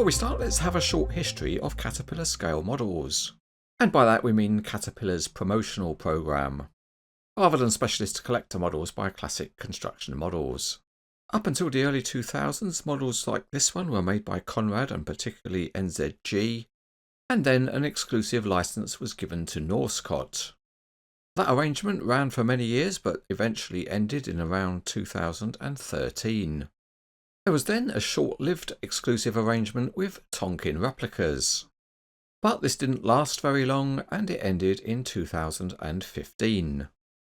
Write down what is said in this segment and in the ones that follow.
Before we start, let's have a short history of Caterpillar scale models. And by that we mean Caterpillar's promotional programme, rather than specialist collector models by Classic Construction Models. Up until the early 2000s, models like this one were made by Conrad and particularly NZG, and then an exclusive license was given to Norskott. That arrangement ran for many years but eventually ended in around 2013. There was then a short-lived exclusive arrangement with Tonkin Replicas. But this didn't last very long and it ended in 2015.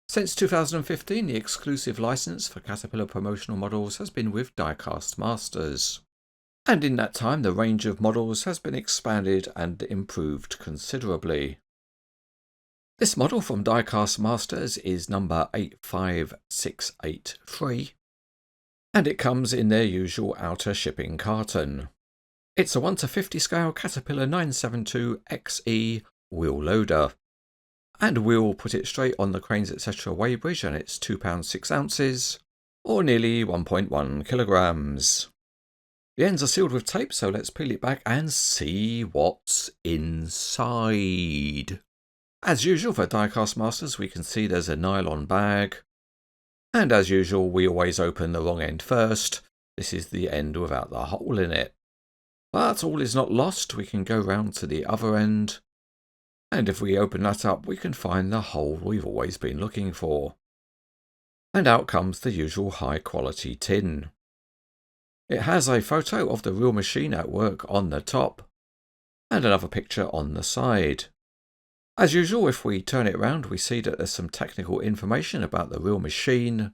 Since 2015, the exclusive license for Caterpillar promotional models has been with Diecast Masters. And in that time, the range of models has been expanded and improved considerably. This model from Diecast Masters is number 85683. And it comes in their usual outer shipping carton. It's a 1:50 scale Caterpillar 972 XE wheel loader. And we'll put it straight on the Cranes etc. weighbridge, and it's 2 pounds 6 ounces, or nearly 1.1 kilograms. The ends are sealed with tape, so let's peel it back and see what's inside. As usual for Diecast Masters, we can see there's a nylon bag. And as usual, we always open the wrong end first. This is the end without the hole in it. But all is not lost. We can go round to the other end. And if we open that up, we can find the hole we've always been looking for. And out comes the usual high quality tin. It has a photo of the real machine at work on the top. And another picture on the side. As usual, if we turn it round, we see that there's some technical information about the real machine,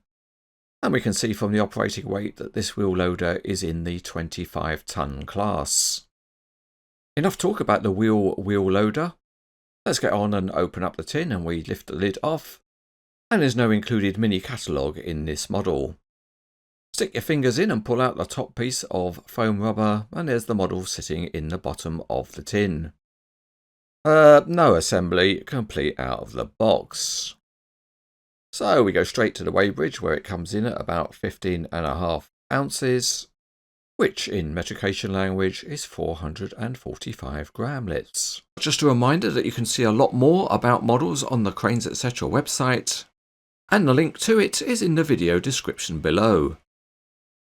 and we can see from the operating weight that this wheel loader is in the 25-ton class. Enough talk about the wheel loader. Let's get on and open up the tin, and we lift the lid off, and there's no included mini catalogue in this model. Stick your fingers in and pull out the top piece of foam rubber, and there's the model sitting in the bottom of the tin. No assembly, complete out of the box. So we go straight to the weighbridge where it comes in at about 15.5 ounces, which in metrication language is 445 gramlets. Just a reminder that you can see a lot more about models on the Cranes etc. website, and the link to it is in the video description below.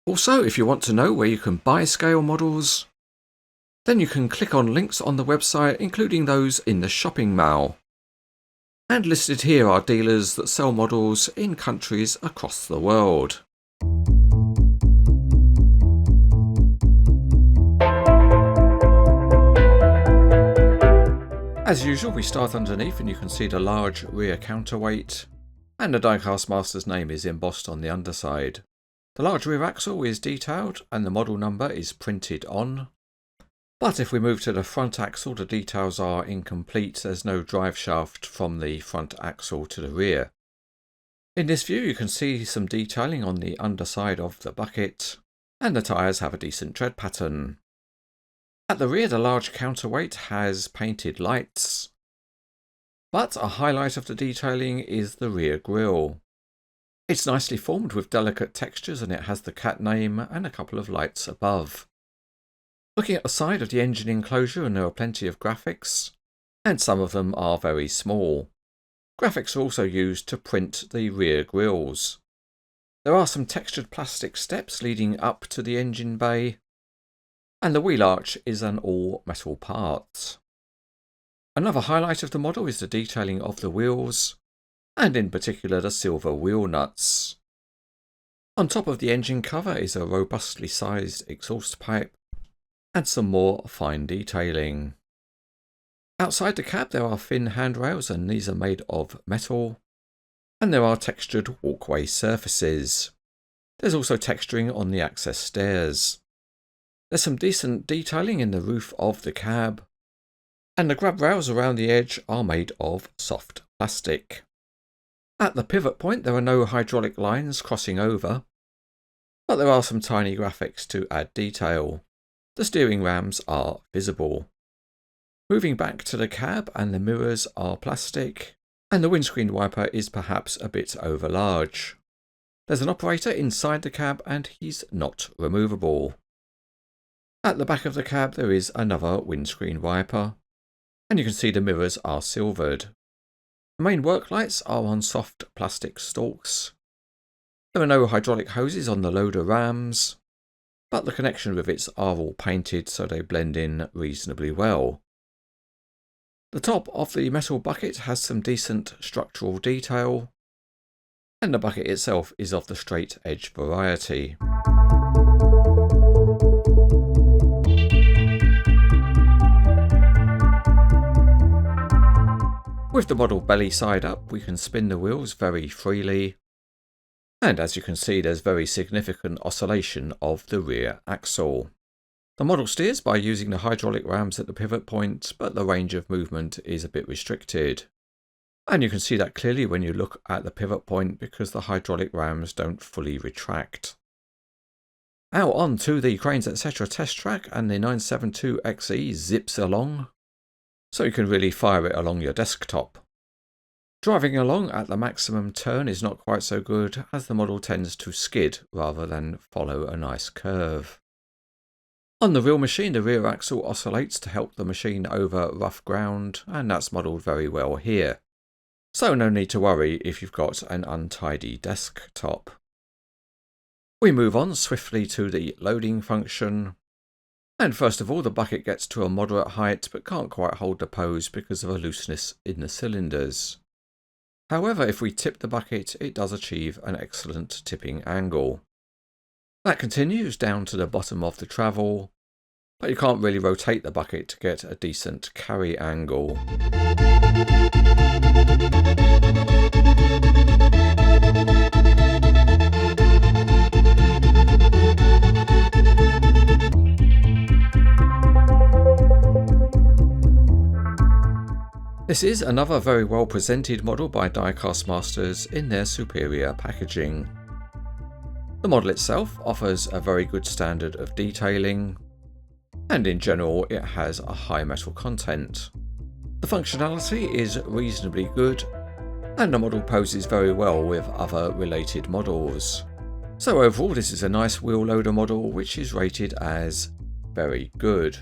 Also, if you want to know where you can buy scale models, then you can click on links on the website, including those in the shopping mall. And listed here are dealers that sell models in countries across the world. As usual, we start underneath and you can see the large rear counterweight, and the Diecast Master's name is embossed on the underside. The large rear axle is detailed and the model number is printed on. But if we move to the front axle, the details are incomplete. There's no drive shaft from the front axle to the rear. In this view, you can see some detailing on the underside of the bucket, and the tyres have a decent tread pattern. At the rear, the large counterweight has painted lights, but a highlight of the detailing is the rear grille. It's nicely formed with delicate textures, and it has the cat name and a couple of lights above. Looking at the side of the engine enclosure, and there are plenty of graphics, and some of them are very small. Graphics are also used to print the rear grilles. There are some textured plastic steps leading up to the engine bay, and the wheel arch is an all-metal part. Another highlight of the model is the detailing of the wheels, and in particular the silver wheel nuts. On top of the engine cover is a robustly sized exhaust pipe, and some more fine detailing. Outside the cab there are thin handrails, and these are made of metal, and there are textured walkway surfaces. There's also texturing on the access stairs. There's some decent detailing in the roof of the cab, and the grab rails around the edge are made of soft plastic. At the pivot point there are no hydraulic lines crossing over, but there are some tiny graphics to add detail. The steering rams are visible. Moving back to the cab, and the mirrors are plastic, and the windscreen wiper is perhaps a bit over large. There's an operator inside the cab and he's not removable. At the back of the cab there is another windscreen wiper, and you can see the mirrors are silvered. The main work lights are on soft plastic stalks. There are no hydraulic hoses on the loader rams, but the connection rivets are all painted so they blend in reasonably well. The top of the metal bucket has some decent structural detail, and the bucket itself is of the straight edge variety. With the model belly side up, we can spin the wheels very freely, and as you can see there's very significant oscillation of the rear axle. The model steers by using the hydraulic rams at the pivot point, but the range of movement is a bit restricted. And you can see that clearly when you look at the pivot point because the hydraulic rams don't fully retract. Out on to the Cranes Etc. test track, and the 972XE zips along, so you can really fire it along your desktop. Driving along at the maximum turn is not quite so good, as the model tends to skid rather than follow a nice curve. On the real machine, the rear axle oscillates to help the machine over rough ground, and that's modelled very well here. So no need to worry if you've got an untidy desktop. We move on swiftly to the loading function. And first of all, the bucket gets to a moderate height but can't quite hold the pose because of a looseness in the cylinders. However, if we tip the bucket, it does achieve an excellent tipping angle. That continues down to the bottom of the travel, but you can't really rotate the bucket to get a decent carry angle. This is another very well presented model by Diecast Masters in their superior packaging. The model itself offers a very good standard of detailing, and in general it has a high metal content. The functionality is reasonably good, and the model poses very well with other related models. So overall this is a nice wheel loader model which is rated as very good.